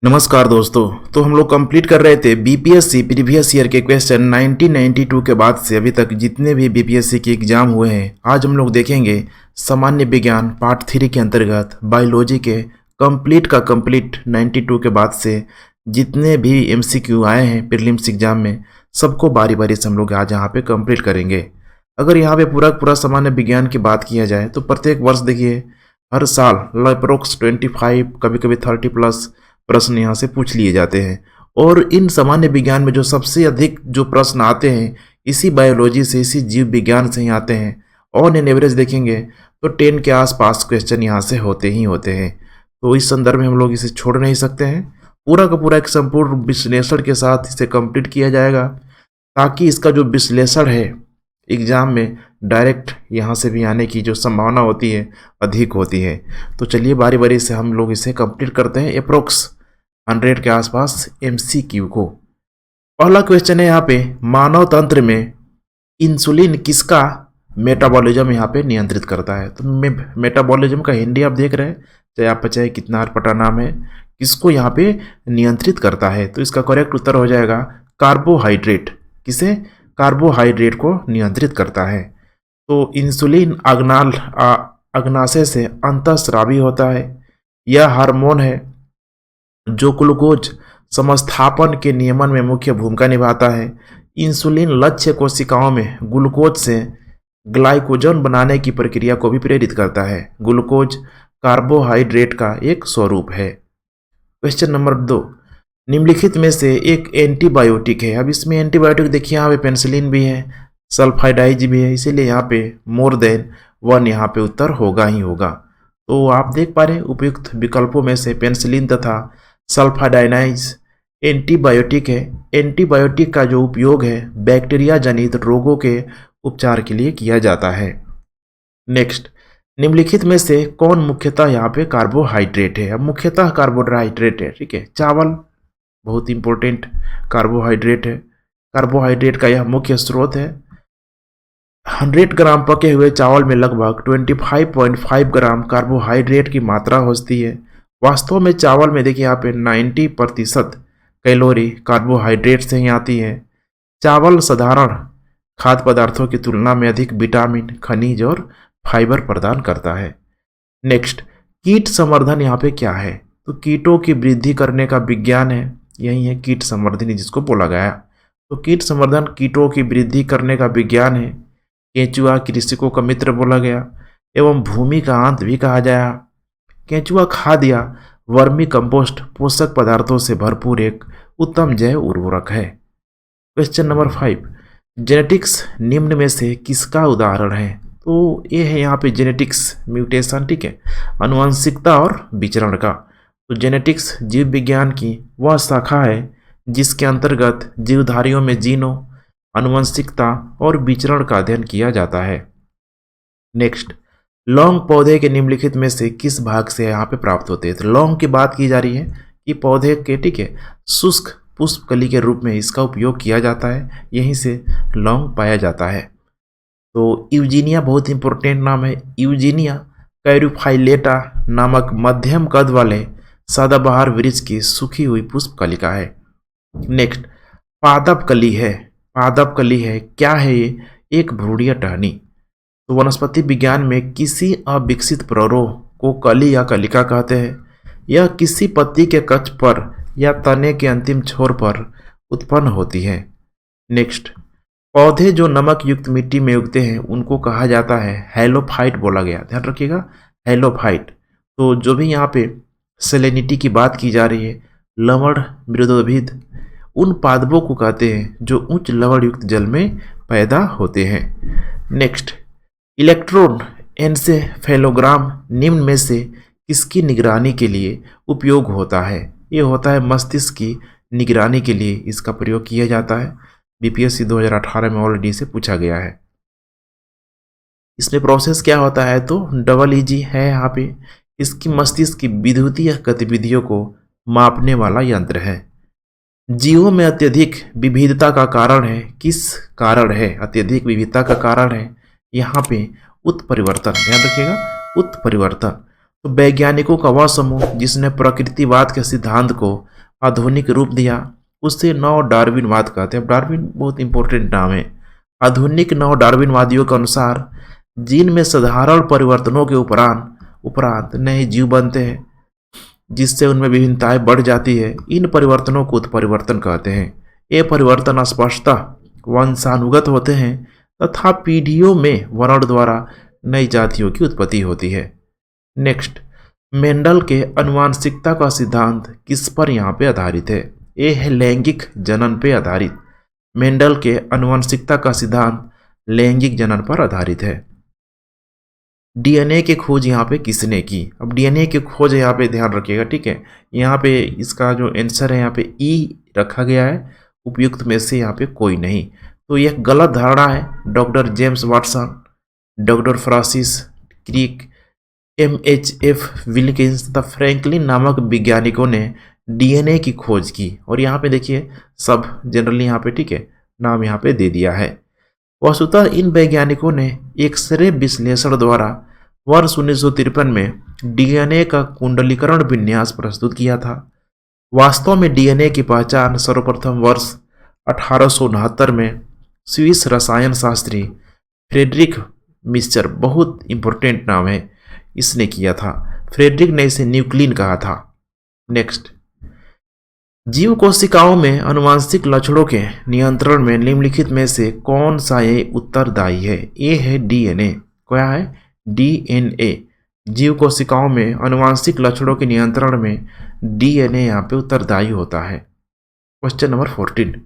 नमस्कार दोस्तों। तो हम लोग कंप्लीट कर रहे थे बीपीएससी प्रीवियस ईयर के क्वेश्चन 1992 के बाद से अभी तक जितने भी बीपीएससी के एग्जाम हुए हैं। आज हम लोग देखेंगे सामान्य विज्ञान पार्ट 3 के अंतर्गत बायोलॉजी के कंप्लीट 92 के बाद से जितने भी एमसीक्यू आए हैं प्रीलिम्स एग्जाम में, सबको बारी बारी से हम लोग आज यहाँ पे कंप्लीट करेंगे। अगर यहाँ पे पूरा सामान्य विज्ञान की बात किया जाए तो प्रत्येक वर्ष देखिए हर साल अप्रोक्स 25 कभी कभी 30+ प्रश्न यहाँ से पूछ लिए जाते हैं। और इन सामान्य विज्ञान में जो सबसे अधिक जो प्रश्न आते हैं इसी बायोलॉजी से, इसी जीव विज्ञान से ही आते हैं। ऑन एन एवरेज देखेंगे तो 10 के आसपास क्वेश्चन यहाँ से होते ही होते हैं। तो इस संदर्भ में हम लोग इसे छोड़ नहीं सकते हैं। पूरा का पूरा एक संपूर्ण विश्लेषण के साथ इसे कंप्लीट किया जाएगा ताकि इसका जो विश्लेषण है एग्जाम में डायरेक्ट यहाँ से भी आने की जो संभावना होती है अधिक होती है। तो चलिए बारी बारी से हम लोग इसे कंप्लीट करते हैं अप्रोक्स 100 के आसपास एमसीक्यू को। पहला क्वेश्चन है यहाँ पे, मानव तंत्र में इंसुलिन किसका मेटाबॉलिज्म यहाँ पे नियंत्रित करता है। तो मेटाबॉलिज्म का हिंदी आप देख रहे हैं, चाहे आप चाहे कितना अटपटा नाम है, किसको यहाँ पे नियंत्रित करता है। तो इसका करेक्ट उत्तर हो जाएगा कार्बोहाइड्रेट। किसे? कार्बोहाइड्रेट को नियंत्रित करता है। तो इंसुलिन अग्नाशय से अंतःस्रावी होता है। यह हार्मोन है जो ग्लूकोज समस्थापन के नियमन में मुख्य भूमिका निभाता है। इंसुलिन लक्ष्य कोशिकाओं में ग्लूकोज से ग्लाइकोजन बनाने की प्रक्रिया को भी प्रेरित करता है। ग्लूकोज कार्बोहाइड्रेट का एक स्वरूप है। क्वेश्चन नंबर 2, निम्नलिखित में से एक एंटीबायोटिक है। अब इसमें एंटीबायोटिक देखिए यहाँ पे पेनिसिलिन भी है, सल्फाइडाइज भी है, इसीलिए यहाँ पे मोर देन 1 यहाँ पे उत्तर होगा ही होगा। तो आप देख पा रहे हैं उपयुक्त विकल्पों में से पेनिसिलिन तथा सल्फाइडाइनाइज एंटीबायोटिक है। एंटीबायोटिक का जो उपयोग है बैक्टीरिया जनित रोगों के उपचार के लिए किया जाता है। नेक्स्ट, निम्नलिखित में से कौन मुख्यतः यहाँ पे कार्बोहाइड्रेट है। अब मुख्यतः कार्बोहाइड्रेट है, ठीक है। चावल बहुत इंपॉर्टेंट कार्बोहाइड्रेट है। कार्बोहाइड्रेट का यह मुख्य स्रोत है। 100 ग्राम पके हुए चावल में लगभग 25.5 ग्राम कार्बोहाइड्रेट की मात्रा होती है। वास्तव में चावल में देखिए यहाँ पे 90% कैलोरी कार्बोहाइड्रेट से ही आती है। चावल साधारण खाद्य पदार्थों की तुलना में अधिक विटामिन, खनिज और फाइबर प्रदान करता है। नेक्स्ट, कीट संवर्धन यहाँ पे क्या है। तो कीटों की वृद्धि करने का विज्ञान है, यही है कीट संवर्धन जिसको बोला गया। तो कीट संवर्धन कीटों की वृद्धि करने का विज्ञान है। केंचुआ कृषकों का मित्र बोला गया एवं भूमि का अंत भी कहा जाया। केंचुआ खाद या वर्मी कंपोस्ट पोषक पदार्थों से भरपूर एक उत्तम जैव उर्वरक है। क्वेश्चन नंबर 5, जेनेटिक्स निम्न में से किसका उदाहरण है। तो ये है यहाँ पे जेनेटिक्स म्यूटेशन, ठीक है, आनुवंशिकता और विचरण का। तो जेनेटिक्स जीव विज्ञान की वह शाखा है जिसके अंतर्गत जीवधारियों में जीनों, आनुवंशिकता और विचरण का अध्ययन किया जाता है। नेक्स्ट, लौंग पौधे के निम्नलिखित में से किस भाग से यहाँ पे प्राप्त होते हैं। तो लौंग की बात की जा रही है कि पौधे के, ठीक है, शुष्क पुष्प कली के रूप में इसका उपयोग किया जाता है, यहीं से लौंग पाया जाता है। तो यूजीनिया बहुत इंपॉर्टेंट नाम है। यूजीनिया कैरूफाइलेटा नामक मध्यम कद वाले सदाबहार वृक्ष की सूखी हुई पुष्प कलिका है। नेक्स्ट, पादप कली है। पादप कली है, क्या है ये? एक भ्रूणीय टहनी। तो वनस्पति विज्ञान में किसी अविकसित प्ररोह को कली या कलिका कहते हैं। यह किसी पत्ती के कक्ष पर या तने के अंतिम छोर पर उत्पन्न होती है। नेक्स्ट, पौधे जो नमक युक्त मिट्टी में उगते हैं उनको कहा जाता है हैलोफाइट बोला गया, ध्यान रखिएगा, हैलोफाइट। तो जो भी यहाँ पे सेलेनिटी की बात की जा रही है, लवण मृदोभिद, उन पादपों को कहते हैं जो उच्च लवण युक्त जल में पैदा होते हैं। नेक्स्ट, इलेक्ट्रॉन एन्सेफेलोग्राम निम्न में से किसकी निगरानी के लिए उपयोग होता है। ये होता है मस्तिष्क की निगरानी के लिए इसका प्रयोग किया जाता है। बीपीएससी 2018 में ऑलरेडी से पूछा गया है। इसमें प्रोसेस क्या होता है, तो EEG है यहाँ पे। इसकी मस्तिष्क की विद्युतीय गतिविधियों को मापने वाला यंत्र है। जीवों में अत्यधिक विविधता का कारण है, किस कारण है अत्यधिक विविधता का कारण है यहाँ पे उत्परिवर्तन, ध्यान रखिएगा, उत्परिवर्तन। तो वैज्ञानिकों का वह समूह जिसने प्रकृतिवाद के सिद्धांत को आधुनिक रूप दिया, उसे नव डार्विनवाद कहते हैं। डार्विन बहुत इंपॉर्टेंट नाम है। आधुनिक नव डार्विनवादियों के अनुसार जीन में साधारण परिवर्तनों के उपरांत नए जीव बनते हैं, जिससे उनमें विभिन्नताएं बढ़ जाती है। इन परिवर्तनों को उत्परिवर्तन कहते हैं। ये परिवर्तन स्पष्टतः वंशानुगत होते हैं तथा पीढ़ियों में वर्ण द्वारा नई जातियों की उत्पत्ति होती है। नेक्स्ट, मेंडल के आनुवंशिकता का सिद्धांत किस पर यहाँ पे आधारित है? ये है लैंगिक जनन पे आधारित। मेंडल के आनुवंशिकता का सिद्धांत लैंगिक जनन पर आधारित है। डीएनए की खोज यहाँ पे किसने की? अब डीएनए की खोज यहाँ पे ध्यान रखिएगा, ठीक है। यहाँ पे इसका जो आंसर है यहाँ पे ई रखा गया है, उपयुक्त में से यहाँ पे कोई नहीं। तो यह गलत धारणा है। Doctor James Watson, doctor Francis Crick, MHF Wilkins तथा फ्रैंकलिन नामक वैज्ञानिकों ने डीएनए की खोज की। और यहाँ पे देखिए सब जनरली यहाँ पे, ठीक है, नाम यहाँ पे दे दिया है। वस्तुतः इन वैज्ञानिकों ने एक्सरे विश्लेषण द्वारा वर्ष 1953 में डीएनए का कुंडलीकरण विन्यास प्रस्तुत किया था। वास्तव में डीएनए की पहचान सर्वप्रथम वर्ष 1869 में स्विस रसायन शास्त्री फ्रेडरिक मिस्चर, बहुत इंपॉर्टेंट नाम है, इसने किया था। फ्रेडरिक ने इसे न्यूक्लिन कहा था। नेक्स्ट, जीव कोशिकाओं में आनुवंशिक लक्षणों के नियंत्रण में निम्नलिखित में से कौन सा ये उत्तरदायी है? ये है डीएनए। क्या है? डीएनए। जीव कोशिकाओं में आनुवंशिक लक्षणों के नियंत्रण में डीएनए यहाँ पे उत्तरदायी होता है। क्वेश्चन नंबर 14,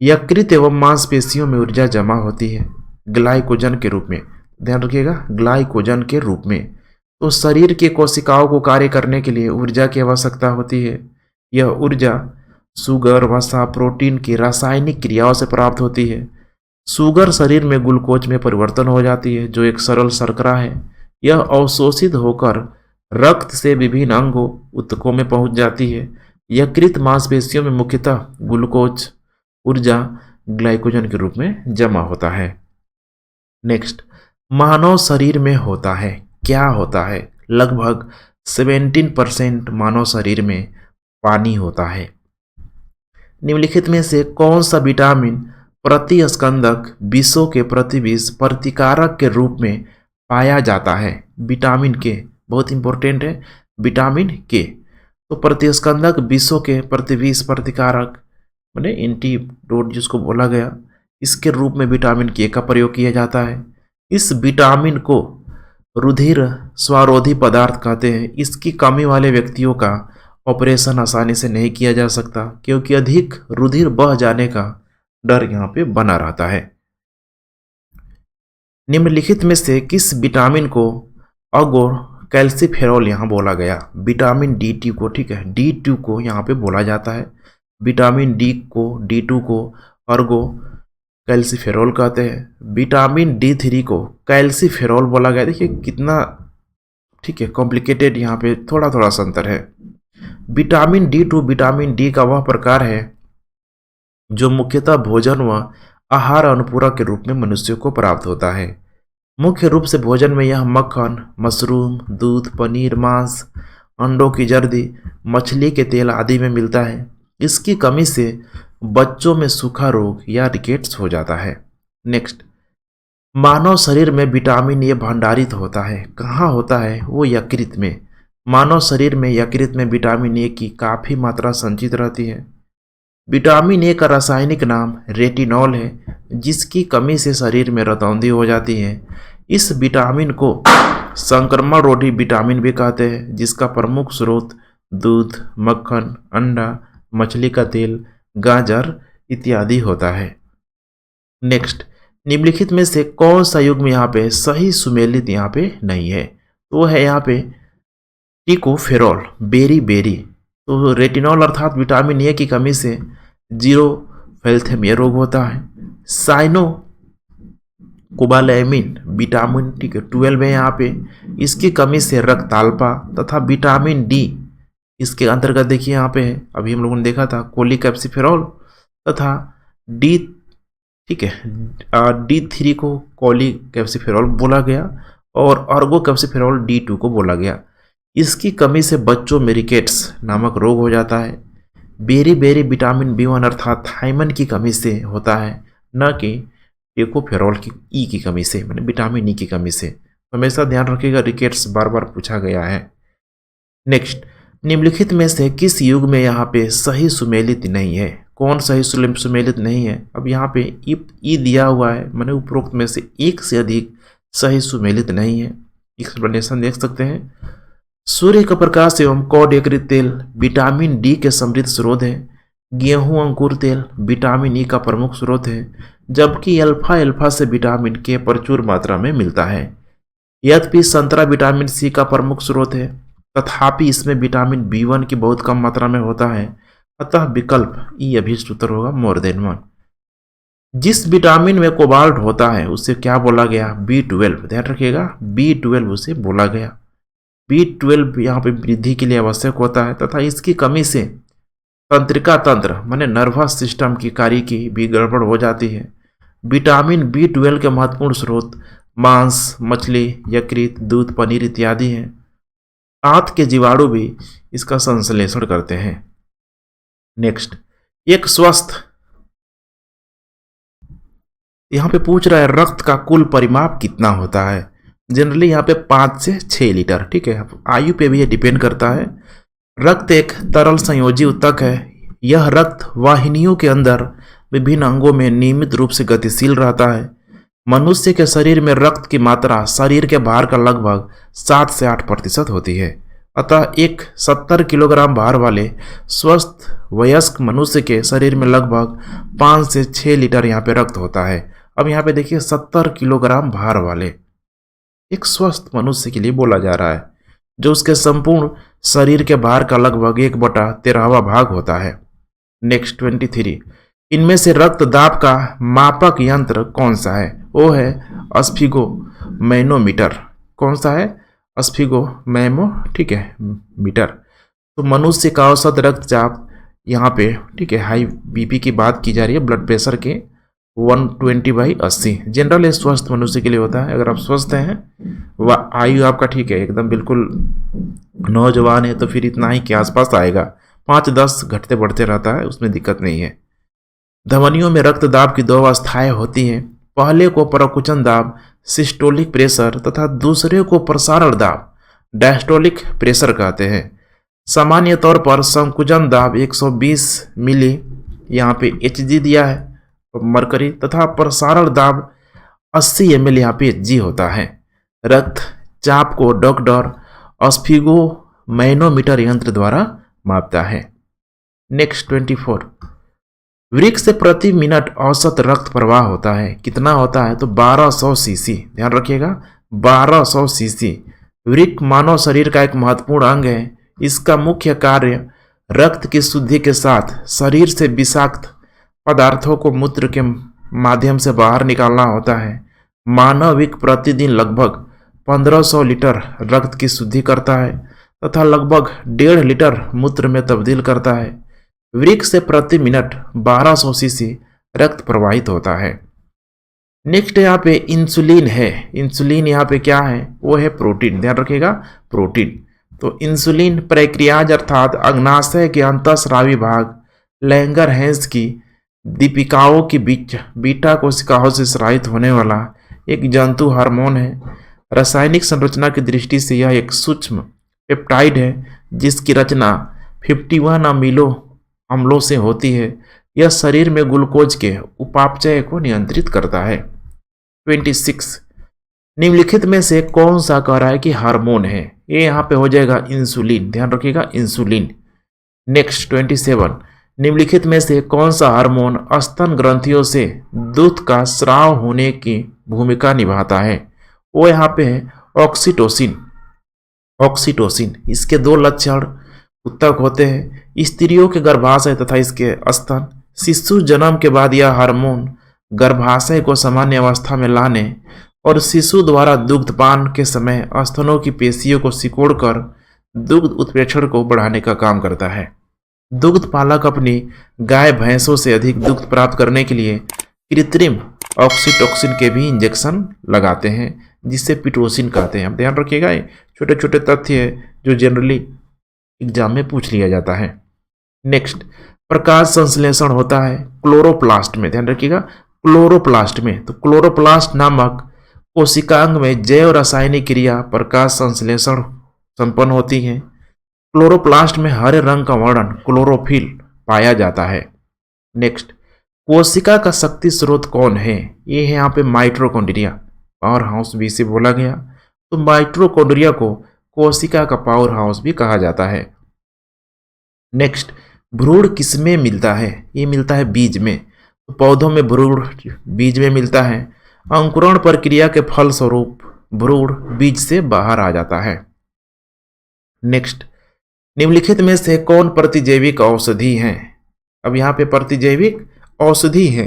यकृत एवं मांसपेशियों में ऊर्जा जमा होती है ग्लाइकोजन के रूप में। ध्यान रखिएगा, ग्लाइकोजन के रूप में। तो शरीर के कोशिकाओं को कार्य करने के लिए ऊर्जा की आवश्यकता होती है। यह ऊर्जा शुगर, वसा, प्रोटीन की रासायनिक क्रियाओं से प्राप्त होती है। शुगर शरीर में ग्लूकोज में परिवर्तन हो जाती है, जो एक सरल शर्करा है। यह अवशोषित होकर रक्त से विभिन्न अंगों ऊतकों में पहुंच जाती है। यकृत मांसपेशियों में मुख्यतः ग्लूकोज ऊर्जा ग्लाइकोजन के रूप में जमा होता है। नेक्स्ट, मानव शरीर में होता है, क्या होता है? लगभग 17% मानव शरीर में पानी होता है। निम्नलिखित में से कौन सा विटामिन प्रतिस्कंदक विषों के प्रतिविष प्रतिकारक के रूप में पाया जाता है? विटामिन के, बहुत इंपॉर्टेंट है, विटामिन के। तो प्रतिस्कंदक विषों के प्रतिविष प्रतिकारक माने एंटीडोट जिसको बोला गया, इसके रूप में विटामिन के का प्रयोग किया जाता है। इस विटामिन को रुधिर स्वारोधी पदार्थ कहते हैं। इसकी कमी वाले व्यक्तियों का ऑपरेशन आसानी से नहीं किया जा सकता, क्योंकि अधिक रुधिर बह जाने का डर यहाँ पे बना रहता है। निम्नलिखित में से किस विटामिन को अगोर कैल्सीफेरॉल यहाँ बोला गया? विटामिन D2 को, ठीक है, D2 को यहाँ पे बोला जाता है। विटामिन D2 को अर्गो कैल्सीफेरॉल कहते हैं। विटामिन D3 को कैल्सीफेरॉल बोला गया। देखिए कितना, ठीक है, कॉम्प्लिकेटेड यहाँ पे थोड़ा थोड़ा सा अंतर है। विटामिन D2 विटामिन डी का वह प्रकार है जो मुख्यतः भोजन व आहार अनुपूरक के रूप में मनुष्यों को प्राप्त होता है। मुख्य रूप से भोजन में यह मक्खन, मशरूम, दूध, पनीर, मांस, अंडों की जर्दी, मछली के तेल आदि में मिलता है। इसकी कमी से बच्चों में सूखा रोग या रिकेट्स हो जाता है। नेक्स्ट, मानव शरीर में विटामिन ए भंडारित होता है। कहाँ होता है? वो यकृत में। मानव शरीर में यकृत में विटामिन ए की काफ़ी मात्रा संचित रहती है। विटामिन ए का रासायनिक नाम रेटिनॉल है, जिसकी कमी से शरीर में रतौंधी हो जाती है। इस विटामिन को संक्रमण रोधी विटामिन भी कहते हैं, जिसका प्रमुख स्रोत दूध, मक्खन, अंडा, मछली का तेल, गाजर इत्यादि होता है। नेक्स्ट, निम्नलिखित में से कौन सा युग्म यहाँ पे सही सुमेलित यहाँ पे नहीं है? तो है यहाँ पे टिकोफेरॉल, बेरी। तो रेटिनॉल अर्थात विटामिन ए की कमी से जीरोफैल्थेमिया रोग होता है। साइनो कोबालैमिन विटामिन, ठीक है, 12 है यहाँ पे। इसकी कमी से रक्ताल्पा तथा विटामिन डी इसके अंतर्गत देखिए यहाँ पे है, अभी हम लोगों ने देखा था कोलिकैप्सिफेरॉल तथा डी, ठीक है, D3 को कोलिकैप्सिफेरॉल बोला गया और अर्गोकैप्सिफेरॉल D2 को बोला गया। इसकी कमी से बच्चों में रिकेट्स नामक रोग हो जाता है। बेरी बेरी विटामिन B1 अर्थात थायमन की कमी से होता है, न कि टेकोफेरॉल की ई की कमी से, मतलब विटामिन ई की कमी से। हमेशा ध्यान रखिएगा, रिकेट्स बार बार पूछा गया है। नेक्स्ट, निम्नलिखित में से किस युग में यहाँ पे सही सुमेलित नहीं है? कौन सही सुमेलित नहीं है? अब यहाँ पे ई दिया हुआ है, मैंने उपरोक्त में से एक से अधिक सही सुमेलित नहीं है। एक्सप्लेनेशन देख सकते हैं। सूर्य का प्रकाश एवं कॉड यकृत तेल विटामिन डी के समृद्ध स्रोत है। गेहूं अंकुर तेल विटामिन ई का प्रमुख स्रोत है, जबकि अल्फा अल्फा से विटामिन के प्रचुर मात्रा में मिलता है। यद्यपि संतरा विटामिन सी का प्रमुख स्रोत है, तथापि इसमें विटामिन B1 की बहुत कम मात्रा में होता है, अतः विकल्प ई अभीष्ट उत्तर होगा, मोर देन 1। जिस विटामिन में कोबाल्ट होता है उसे क्या बोला गया? B12। ध्यान रखिएगा, B12 उसे बोला गया। B12 यहाँ पे वृद्धि के लिए आवश्यक होता है तथा इसकी कमी से तंत्रिका तंत्र माने नर्वस सिस्टम की कार्य की भी गड़बड़ हो जाती है। विटामिन B12 के महत्वपूर्ण स्रोत मांस, मछली, यकृत, दूध, पनीर इत्यादि हैं। दांत के जीवाणु भी इसका संश्लेषण करते हैं। नेक्स्ट, एक स्वस्थ, यहाँ पे पूछ रहा है रक्त का कुल परिमाप कितना होता है? जनरली यहाँ पे 5 से 6 लीटर, ठीक है। आयु पे भी ये डिपेंड करता है। रक्त एक तरल संयोजी ऊतक है। यह रक्त वाहिनियों के अंदर विभिन्न अंगों में नियमित रूप से गतिशील रहता है। मनुष्य के शरीर में रक्त की मात्रा शरीर के भार का लगभग 7 से 8% होती है। अतः एक 70 किलोग्राम भार वाले स्वस्थ वयस्क मनुष्य के शरीर में लगभग 5 से 6 लीटर यहाँ पे रक्त होता है। अब यहाँ पे देखिए 70 किलोग्राम भार वाले एक स्वस्थ मनुष्य के लिए बोला जा रहा है, जो उसके संपूर्ण शरीर के भार का लगभग 1/13 भाग होता है। नेक्स्ट 23, इनमें से रक्त दाब का मापक यंत्र कौन सा है? वो है स्फिगो मैनोमीटर। कौन सा है? स्फिगो मैमो, ठीक है, मीटर। तो मनुष्य का औसत रक्तचाप यहाँ पे, ठीक है, हाई BP की बात की जा रही है, ब्लड प्रेशर के 120/80 जनरल स्वस्थ मनुष्य के लिए होता है। अगर आप स्वस्थ हैं, वह आयु आपका ठीक है, एकदम बिल्कुल नौजवान है, तो फिर इतना ही के आसपास आएगा। 5-10 घटते बढ़ते रहता है, उसमें दिक्कत नहीं है। धमनियों में रक्त दाब की 2 अवस्थाएं होती हैं। पहले को प्रकुचन दाब सिस्टोलिक प्रेशर तथा दूसरे को प्रसारण दाब डायस्टोलिक प्रेशर कहते हैं। सामान्य तौर पर संकुचन दाब 120 मिली यहाँ पे Hg दिया है मरकरी, तथा प्रसारण दाब 80 ml यहाँ पे Hg होता है। रक्त चाप को डॉक्टर स्फिगो मैनोमीटर यंत्र द्वारा मापता है। नेक्स्ट 24, वृक्क से प्रति मिनट औसत रक्त प्रवाह होता है। कितना होता है? तो 1200 सीसी। ध्यान रखिएगा, 1200 सीसी। वृक्क मानव शरीर का एक महत्वपूर्ण अंग है। इसका मुख्य कार्य रक्त की शुद्धि के साथ शरीर से विषाक्त पदार्थों को मूत्र के माध्यम से बाहर निकालना होता है। मानव वृक्क प्रतिदिन लगभग 1500 लीटर रक्त की शुद्धि करता है तथा लगभग 1.5 लीटर मूत्र में तब्दील करता है। वृक्क से प्रति मिनट 1200 सीसी रक्त प्रवाहित होता है। नेक्स्ट यहाँ पे इंसुलिन है। इंसुलिन यहाँ पे क्या है? वो है प्रोटीन। ध्यान रखिएगा, प्रोटीन। तो इंसुलिन प्रक्रियाज अर्थात अग्नाशय के अंतःस्रावी भाग लैंगरहैंस की दीपिकाओं के बीच बीटा कोशिकाओं से स्रावित होने वाला एक जंतु हार्मोन है। रासायनिक संरचना की दृष्टि से यह एक सूक्ष्म पेप्टाइड है जिसकी रचना 51 अमीनो अम्लों से होती है। यह शरीर में ग्लूकोज के उपापचय को नियंत्रित करता है। 26, निम्नलिखित में से कौन सा कह रहा है कि हार्मोन है? ये यहाँ पे हो जाएगा इंसुलिन। ध्यान रखिएगा, इंसुलिन। नेक्स्ट 27, निम्नलिखित में से कौन सा हार्मोन स्तन ग्रंथियों से दूध का स्राव होने की भूमिका निभाता है? वो यहाँ पे है ऑक्सीटोसिन। ऑक्सीटोसिन, इसके 2 लक्षण उत्तक होते हैं, स्त्रियों के गर्भाशय तथा इसके स्तन। शिशु जन्म के बाद यह हार्मोन गर्भाशय को सामान्य अवस्था में लाने और शिशु द्वारा दुग्धपान के समय स्तनों की पेशियों को सिकोड़कर दुग्ध उत्प्रेक्षण को बढ़ाने का काम करता है। दुग्ध पालक अपनी गाय भैंसों से अधिक दुग्ध प्राप्त करने के लिए कृत्रिम ऑक्सीटोसिन के भी इंजेक्शन लगाते हैं, जिससे पिटोसिन कहते हैं। अब ध्यान रखिएगा, छोटे छोटे तथ्य है जो जनरली एग्जाम में पूछ लिया जाता है। नेक्स्ट, प्रकाश संश्लेषण होता है क्लोरोप्लास्ट में, ध्यान रखिएगा क्लोरोप्लास्ट में। तो क्लोरोप्लास्ट नामक कोशिकांग में जैव रासायनिक क्रिया प्रकाश संश्लेषण संपन्न होती है। क्लोरोप्लास्ट में हरे रंग का वर्णन क्लोरोफिल पाया जाता है। नेक्स्ट, कोशिका का शक्ति स्रोत कौन है? ये है यहाँ पे माइटोकॉन्ड्रिया, पावर हाउस भी इसे बोला गया। तो माइटोकॉन्ड्रिया को कोशिका का पावर हाउस भी कहा जाता है। नेक्स्ट, भ्रूण किसमें मिलता है? ये मिलता है बीज में। तो पौधों में भ्रूण बीज में मिलता है। अंकुरण प्रक्रिया के फलस्वरूप भ्रूण बीज से बाहर आ जाता है। नेक्स्ट, निम्नलिखित में से कौन प्रतिजैविक औषधि है? अब यहाँ पे प्रतिजैविक औषधि है,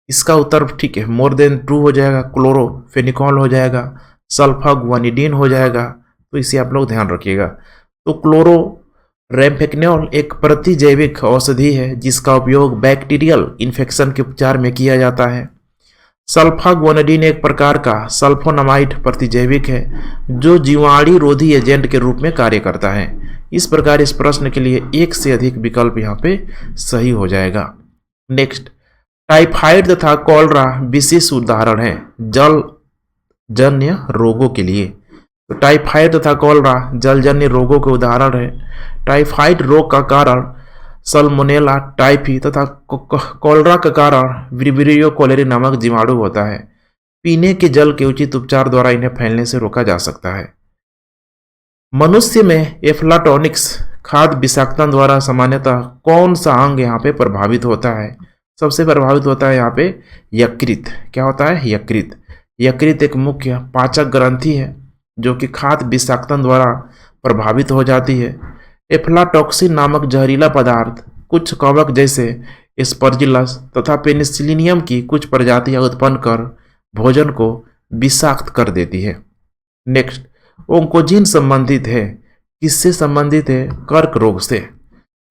इसका उत्तर ठीक है मोर देन 2 हो जाएगा, क्लोरोफेनिकॉल हो जाएगा, सल्फागुआनिडीन हो जाएगा। तो इसे आप लोग ध्यान रखिएगा। तो क्लोरोरेम्फेनिकॉल एक प्रतिजैविक औषधि है जिसका उपयोग बैक्टीरियल इन्फेक्शन के उपचार में किया जाता है। सल्फागुआनिडीन एक प्रकार का सल्फोनामाइड प्रतिजैविक है जो जीवाणु रोधी एजेंट के रूप में कार्य करता है। इस प्रकार इस प्रश्न के लिए एक से अधिक विकल्प यहाँ पे सही हो जाएगा। नेक्स्ट, टाइफाइड तथा कॉलरा विशेष उदाहरण है जलजन्य रोगों के लिए। तो टाइफाइड तथा कॉलरा जलजन्य रोगों के उदाहरण है। टाइफाइड रोग का कारण सल्मोनेला टाइफी तथा कॉलरा का कारण विब्रियो कोलेरी नामक जीवाणु होता है। पीने के जल के उचित उपचार द्वारा इन्हें फैलने से रोका जा सकता है। मनुष्य में एफ्लाटॉनिक्स खाद्य विषाक्तता द्वारा सामान्यतः कौन सा अंग यहाँ पे प्रभावित होता है? सबसे प्रभावित होता है यहाँ पे यकृत। क्या होता है? यकृत। यकृत एक मुख्य पाचक ग्रंथि है जो कि खाद्य विषाक्तता द्वारा प्रभावित हो जाती है। एफ्लाटॉक्सिन नामक जहरीला पदार्थ कुछ कवक जैसे एस्परजिलस तथा पेनिसिलियम की कुछ प्रजातियां उत्पन्न कर भोजन को विषाक्त कर देती है। नेक्स्ट, ओंकोजीन संबंधित है, किससे संबंधित है? कर्क रोग से।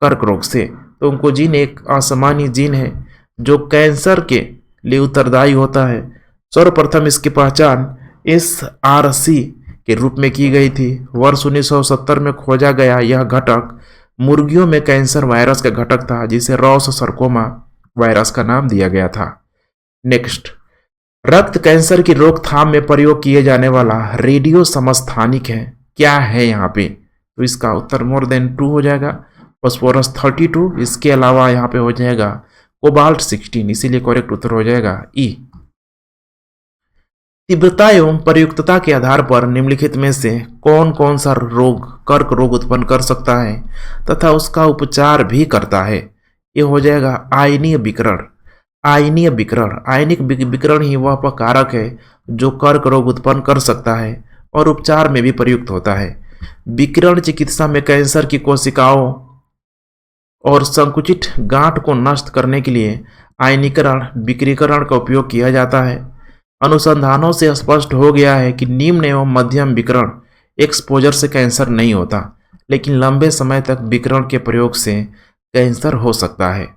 कर्क रोग से। तो ओंकोजीन एक असामान्य जीन है जो कैंसर के लिए उत्तरदायी होता है। सर्वप्रथम इसकी पहचान SRC के रूप में की गई थी। वर्ष 1970 में खोजा गया यह घटक मुर्गियों में कैंसर वायरस का घटक था जिसे रॉस सर्कोमा वायरस का नाम दिया गया था। नेक्स्ट, रक्त कैंसर की रोकथाम में प्रयोग किए जाने वाला रेडियो समस्थानिक है, क्या है यहाँ पे? तो इसका उत्तर मोर देन 2 हो जाएगा, फास्फोरस 32। इसके अलावा यहाँ पे हो जाएगा कोबाल्ट 16, इसीलिए करेक्ट उत्तर हो जाएगा ई। तीव्रता एवं प्रयुक्तता के आधार पर निम्नलिखित में से कौन कौन सा रोग कर्क रोग उत्पन्न कर सकता है तथा उसका उपचार भी करता है? ये हो जाएगा आयनीय विकिरण। आयनीय विकिरण, आयनिक विकिरण ही वह कारक है जो कर्क रोग उत्पन्न कर सकता है और उपचार में भी प्रयुक्त होता है। विकिरण चिकित्सा में कैंसर की कोशिकाओं और संकुचित गांठ को नष्ट करने के लिए आयनीकरण विकिरण का उपयोग किया जाता है। अनुसंधानों से स्पष्ट हो गया है कि निम्न एवं मध्यम विकिरण एक्सपोजर से कैंसर नहीं होता, लेकिन लंबे समय तक विकिरण के प्रयोग से कैंसर हो सकता है।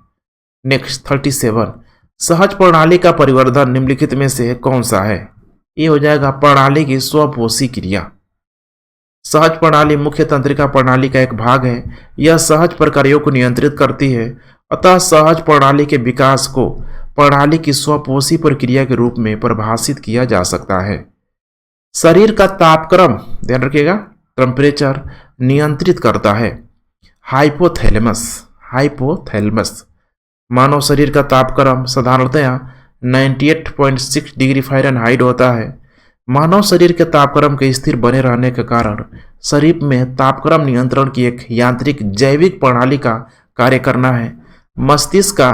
नेक्स्ट 37, सहज प्रणाली का परिवर्धन निम्नलिखित में से कौन सा है? ये हो जाएगा प्रणाली की स्वपोषी क्रिया। सहज प्रणाली मुख्य तंत्रिका प्रणाली का एक भाग है। यह सहज प्रक्रियाओं को नियंत्रित करती है, अतः सहज प्रणाली के विकास को प्रणाली की स्वपोषी प्रक्रिया के रूप में परिभाषित किया जा सकता है। शरीर का तापक्रम, ध्यान रखिएगा, टेम्परेचर नियंत्रित करता है हाइपोथैलेमस। हाइपोथैलेमस। मानव शरीर का तापक्रम साधारणतया 98.6 डिग्री फ़ारेनहाइट होता है। मानव शरीर के तापक्रम के स्थिर बने रहने के कारण शरीर में तापक्रम नियंत्रण की एक यांत्रिक जैविक प्रणाली का कार्य करना है। मस्तिष्क का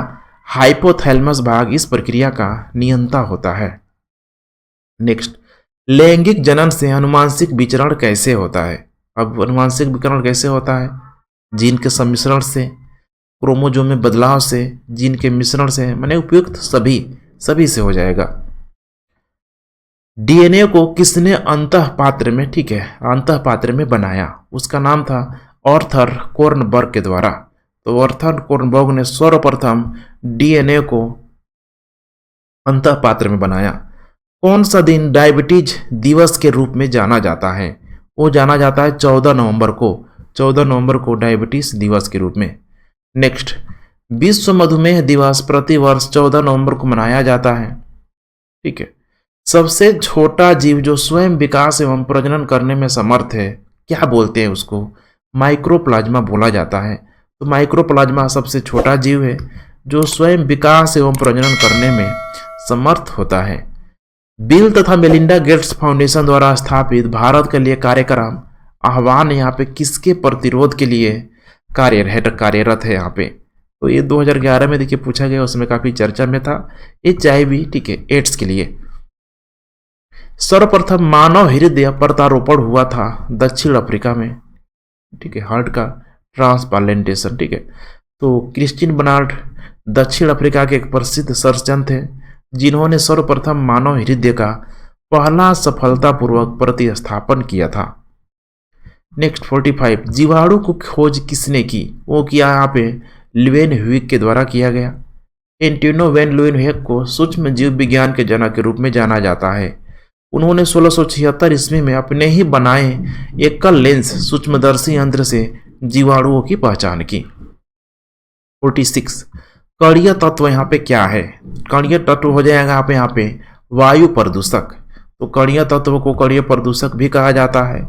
हाइपोथैलेमस भाग इस प्रक्रिया का नियंता होता है। नेक्स्ट, लैंगिक जनन से अनुवांशिक विचरण कैसे होता है? अब अनुवांशिक विकरण कैसे होता है? जीन के सम्मिश्रण से, क्रोमोसोम में बदलाव से, जीन के मिश्रण से, माने उपयुक्त सभी से हो जाएगा। डीएनए को किसने अंतःपात्र में, ठीक है, अंतःपात्र में बनाया? उसका नाम था आर्थर कोर्नबर्ग के द्वारा। तो आर्थर कोर्नबर्ग ने सर्वप्रथम डीएनए को अंतःपात्र में बनाया। कौन सा दिन डायबिटीज दिवस के रूप में जाना जाता है? वो जाना जाता है 14 नवंबर को। 14 नवंबर को डायबिटीज दिवस के रूप में। नेक्स्ट, विश्व मधुमेह दिवस प्रतिवर्ष 14 नवंबर को मनाया जाता है। ठीक है। सबसे छोटा जीव जो स्वयं विकास एवं प्रजनन करने में समर्थ है, क्या बोलते हैं उसको? माइक्रोप्लाज्मा बोला जाता है। तो माइक्रोप्लाज्मा सबसे छोटा जीव है जो स्वयं विकास एवं प्रजनन करने में समर्थ होता है। बिल तथा मेलिंडा गेट्स फाउंडेशन द्वारा स्थापित भारत के लिए कार्यक्रम आह्वान यहाँ पे किसके प्रतिरोध के लिए कार्यरत है यहाँ पे? तो ये 2011 में देखिए पूछा गया, उसमें काफी चर्चा में था। HIV, ठीक है, एड्स के लिए। सर्वप्रथम मानव हृदय प्रत्यारोपण हुआ था दक्षिण अफ्रीका में। ठीक है, हार्ट का ट्रांसप्लांटेशन। ठीक है। तो क्रिस्टिन बर्नार्ड दक्षिण अफ्रीका के एक प्रसिद्ध सर्जन थे जिन्होंने सर्वप्रथम मानव हृदय का पहला सफलतापूर्वक प्रतिस्थापन किया था। नेक्स्ट 45, जीवाणु को खोज किसने की? वो किया यहाँ पे ल्यूएन ह्यूक के द्वारा किया गया। एंटोनियो वैन ल्यूएनहुइक को सूक्ष्म जीव विज्ञान के जनक के रूप में जाना जाता है। उन्होंने 1676 ईस्वी में अपने ही बनाए एकल लेंस सूक्ष्मदर्शी यंत्र से जीवाणुओं की पहचान की। 46, कणीय तत्व यहाँ पे क्या है? कणीय तत्व हो जाएगा यहाँ पे वायु प्रदूषक। तो कणीय तत्व को कणीय प्रदूषक भी कहा जाता है,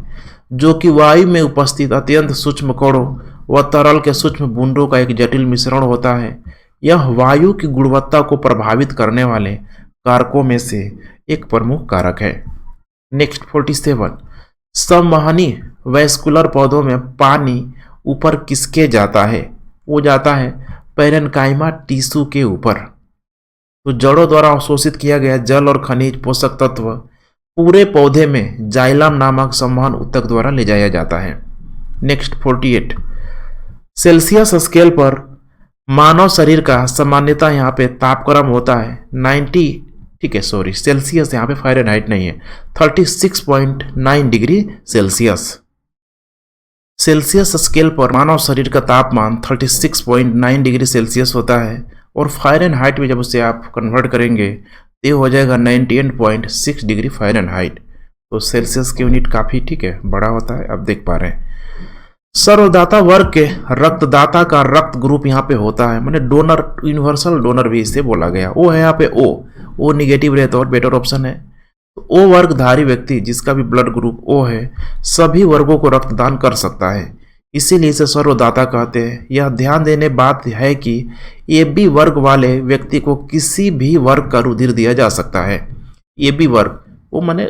जो कि वायु में उपस्थित अत्यंत सूक्ष्म कणों व तरल के सूक्ष्म बूंदों का एक जटिल मिश्रण होता है। यह वायु की गुणवत्ता को प्रभावित करने वाले कारकों में से एक प्रमुख कारक है। नेक्स्ट 47, संवहनी वैस्कुलर पौधों में पानी ऊपर किसके जाता है? वो जाता है पैरेन्काइमा टिश्यू के ऊपर। तो जड़ों द्वारा अवशोषित किया गया जल और खनिज पोषक तत्व पूरे पौधे में जाइलम नामक संवहन ऊतक द्वारा ले जाया जाता है। नेक्स्ट 48, सेल्सियस स्केल पर मानव शरीर का सामान्यतः यहाँ पे तापक्रम होता है 90, ठीक है, सॉरी सेल्सियस, यहाँ पे फ़ारेनहाइट नहीं है, 36.9 डिग्री सेल्सियस। सेल्सियस स्केल पर मानव शरीर का तापमान 36.9 डिग्री सेल्सियस होता है और फ़ारेनहाइट में जब उसे आप कन्वर्ट करेंगे तो ये हो जाएगा 98.6 डिग्री फ़ारेनहाइट। तो सेल्सियस की यूनिट काफ़ी, ठीक है, बड़ा होता है, आप देख पा रहे हैं। सर्वदाता वर्ग के रक्तदाता का रक्त ग्रुप यहाँ पे होता है, माने डोनर, यूनिवर्सल डोनर भी इसे बोला गया। वो है यहाँ पे ओ निगेटिव रहता है और बेटर ऑप्शन है। तो ओ वर्गधारी व्यक्ति जिसका भी ब्लड ग्रुप ओ है सभी वर्गों को रक्तदान कर सकता है, इसीलिए इसे सर्वदाता कहते हैं। यह ध्यान देने बात है कि AB वर्ग वाले व्यक्ति को किसी भी वर्ग का रुधिर दिया जा सकता है। AB वर्ग वो माने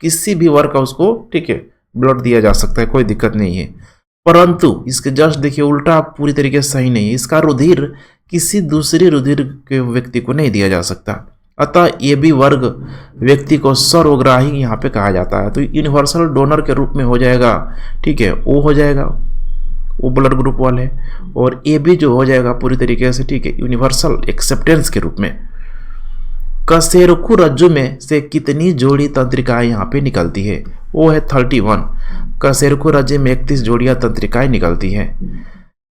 किसी भी वर्ग का उसको, ठीक है, ब्लड दिया जा सकता है, कोई दिक्कत नहीं है। परंतु इसके जस्ट देखिए उल्टा पूरी तरीके से सही नहीं है, इसका रुधिर किसी दूसरे रुधिर के व्यक्ति को नहीं दिया जा सकता। अतः AB वर्ग व्यक्ति को सर्वग्राही यहाँ पे कहा जाता है। तो यूनिवर्सल डोनर के रूप में हो जाएगा, ठीक है, ओ हो जाएगा, वो ब्लड ग्रुप वाले, और AB जो हो जाएगा पूरी तरीके से, ठीक है, यूनिवर्सल एक्सेप्टेंस के रूप में। कशेरुकी रज्जु में से कितनी जोड़ी तंत्रिकाएं यहाँ पे निकलती है? वो है 31। कशेरुकी रज्जु में 31 जोड़ियां तंत्रिकाएं निकलती हैं।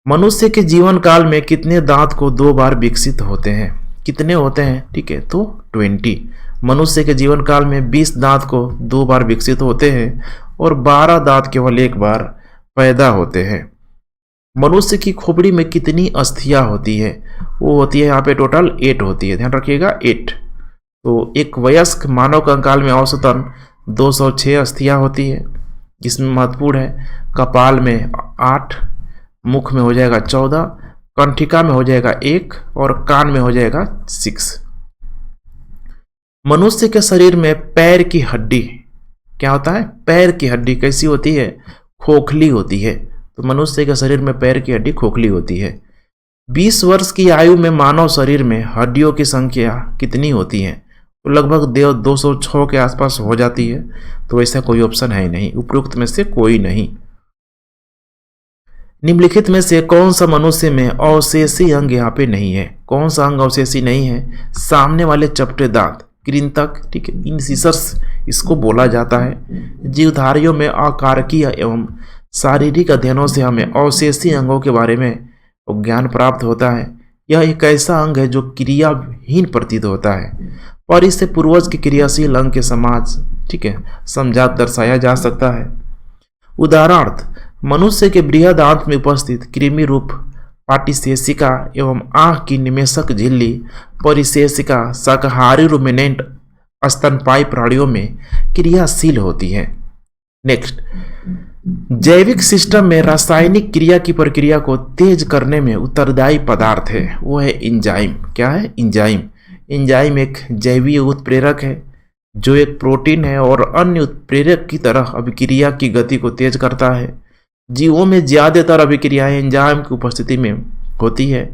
मनुष्य के जीवन काल में कितने दांत को 2 बार विकसित होते हैं? कितने होते हैं? ठीक है, तो 20। मनुष्य के जीवन काल में 20 दांत को 2 बार विकसित होते हैं और 12 दांत केवल 1 बार पैदा होते हैं। मनुष्य की खोपड़ी में कितनी अस्थियां होती है? वो होती है यहाँ पे टोटल 8 होती है, ध्यान रखिएगा 8। तो एक वयस्क मानव कंकाल में औसतन 206 अस्थियां होती है, जिसमें महत्वपूर्ण है कपाल में 8, मुख में हो जाएगा 14, कंठिका में हो जाएगा 1 और कान में हो जाएगा 6। मनुष्य के शरीर में पैर की हड्डी क्या होता है? पैर की हड्डी कैसी होती है? खोखली होती है। तो मनुष्य के शरीर में पैर की हड्डी खोखली होती है। 20 वर्ष की आयु में मानव शरीर में हड्डियों की संख्या कितनी होती है? तो लगभग 206 के आसपास हो जाती है। तो ऐसा कोई ऑप्शन है नहीं, उपरोक्त में से कोई नहीं। निम्नलिखित में से कौन सा मनुष्य में अवशेषी अंग यहाँ पे नहीं है? कौन सा अंग अवशेषी नहीं है? सामने वाले चपटे दांत, कृंतक, ठीक है, इंसिसर्स इसको बोला जाता है। जीवधारियों में आकारकीय एवं शारीरिक अध्ययनों से हमें अवशेषी अंगों के बारे में ज्ञान प्राप्त होता है। यह एक ऐसा अंग है जो क्रियाहीन प्रतीत होता है, पर इससे पूर्वज के क्रियाशील अंग के समाज, ठीक है, समझात दर्शाया जा सकता है। उदाहरणार्थ, मनुष्य के बृहदांत में उपस्थित कृमि रूप पाटिशेषिका एवं आँख की निमेषक झिल्ली परिशेषिका शाकाहारी रुमिनेंट स्तनपायी प्राणियों में क्रियाशील होती है। नेक्स्ट, जैविक सिस्टम में रासायनिक क्रिया की प्रक्रिया को तेज करने में उत्तरदायी पदार्थ है, वो है एंजाइम। क्या है? एंजाइम। एंजाइम एक जैवीय उत्प्रेरक है जो एक प्रोटीन है और अन्य उत्प्रेरक की तरह अभिक्रिया की गति को तेज करता है। जीवों में ज्यादातर अभिक्रियाएं एंजाइम की उपस्थिति में होती है।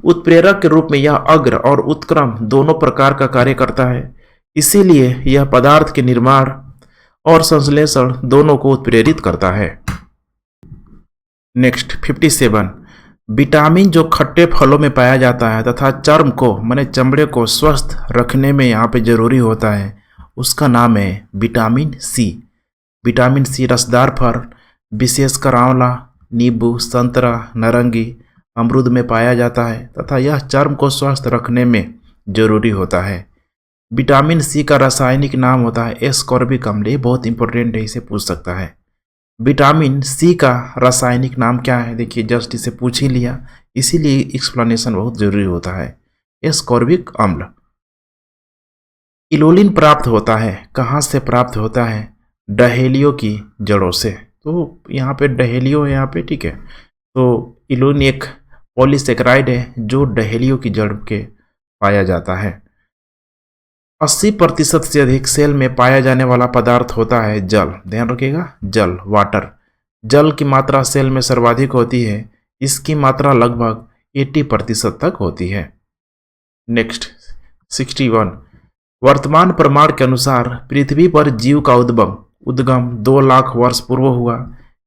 उत्प्रेरक के रूप में यह अग्र और उत्क्रम दोनों प्रकार का कार्य करता है, इसीलिए यह पदार्थ के निर्माण और संश्लेषण दोनों को उत्प्रेरित करता है। नेक्स्ट 57, विटामिन जो खट्टे फलों में पाया जाता है तथा चर्म को माने चमड़े को स्वस्थ रखने में यहाँ पे जरूरी होता है, उसका नाम है विटामिन सी। विटामिन सी रसदार फल विशेषकर आंवला, नींबू, संतरा, नारंगी, अमरूद में पाया जाता है तथा यह चर्म को स्वस्थ रखने में जरूरी होता है। विटामिन सी का रासायनिक नाम होता है एस्कॉर्बिक अम्ल। ये बहुत इंपॉर्टेंट है, इसे पूछ सकता है। विटामिन सी का रासायनिक नाम क्या है? देखिए जस्ट इसे पूछ ही लिया, इसीलिए एक्सप्लेनेशन बहुत जरूरी होता है। एस्कॉर्बिक अम्ल। इलोलिन प्राप्त होता है, कहाँ से प्राप्त होता है? डहेलियो की जड़ों से। तो यहाँ पे डहेलियो है यहाँ पे, ठीक है। तो इलोलिन एक पॉलीसेकेराइड है जो डहेलियो की जड़ के पाया जाता है। 80% से अधिक सेल में पाया जाने वाला पदार्थ होता है जल। ध्यान रखिएगा, जल, वाटर। जल की मात्रा सेल में सर्वाधिक होती है, इसकी मात्रा लगभग 80% तक होती है। नेक्स्ट 61, वर्तमान प्रमाण के अनुसार पृथ्वी पर जीव का उद्गम 2 लाख वर्ष पूर्व हुआ।